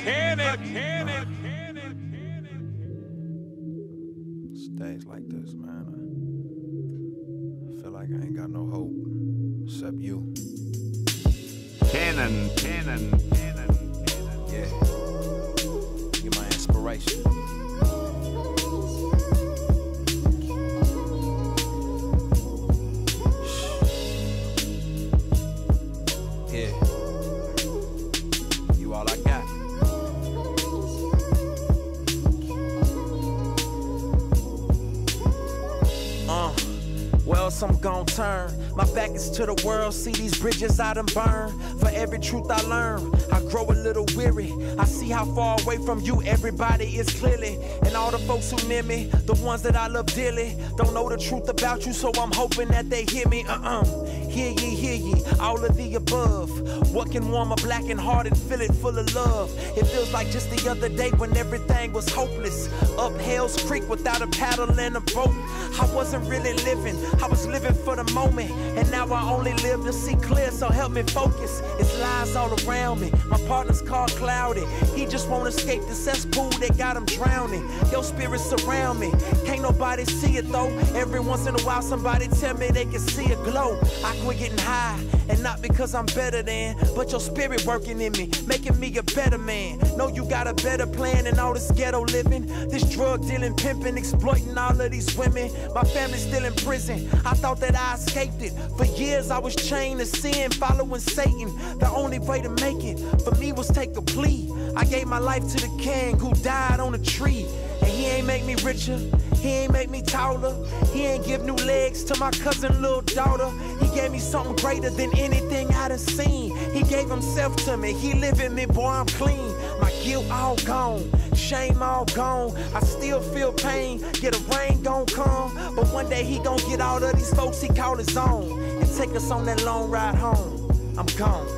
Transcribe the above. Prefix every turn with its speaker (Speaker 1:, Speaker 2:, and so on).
Speaker 1: It's days like this, man. I feel like I ain't got no hope except you.
Speaker 2: Cannon.
Speaker 1: Yeah. You're my inspiration. Yeah. You all I got.
Speaker 3: Well, some gon' turn. My back is to the world, see these bridges I done burn. For every truth I learn, I grow a little weary. I see how far away from you everybody is clearly. And all the folks who near me, the ones that I love dearly, don't know the truth about you, so I'm hoping that they hear me. Hear ye, all of the above. What can warm a blackened heart and fill it full of love? It feels like just the other day when everything was hopeless. Up Hell's Creek without a paddle and a boat. I wasn't really living, I was living for the moment. And now I only live to see clear, so help me focus. It's lies all around me, my partner's called Cloudy. He just won't escape the cesspool that got him drowning. Your spirit surround me, can't nobody see it though. Every once in a while somebody tell me they can see a glow. I quit getting high, and not because I'm better than, but your spirit working in me, making me a better man. Know you got a better plan than all this ghetto living. This drug dealing, pimping, exploiting all of these women. My family's still in prison, I thought that I escaped it. For years I was chained to sin, following Satan. The only way to make it for me was take a plea. I gave my life to the king who died on a tree. And he ain't make me richer, he ain't make me taller. He ain't give new legs to my cousin little daughter. He gave me something greater than anything I done seen. He gave himself to me, he live in me, boy I'm clean. My guilt all gone, shame all gone. I still feel pain, yeah the rain gon' come. But one day he gon' get all of these folks he call his own and take us on that long ride home. I'm gone.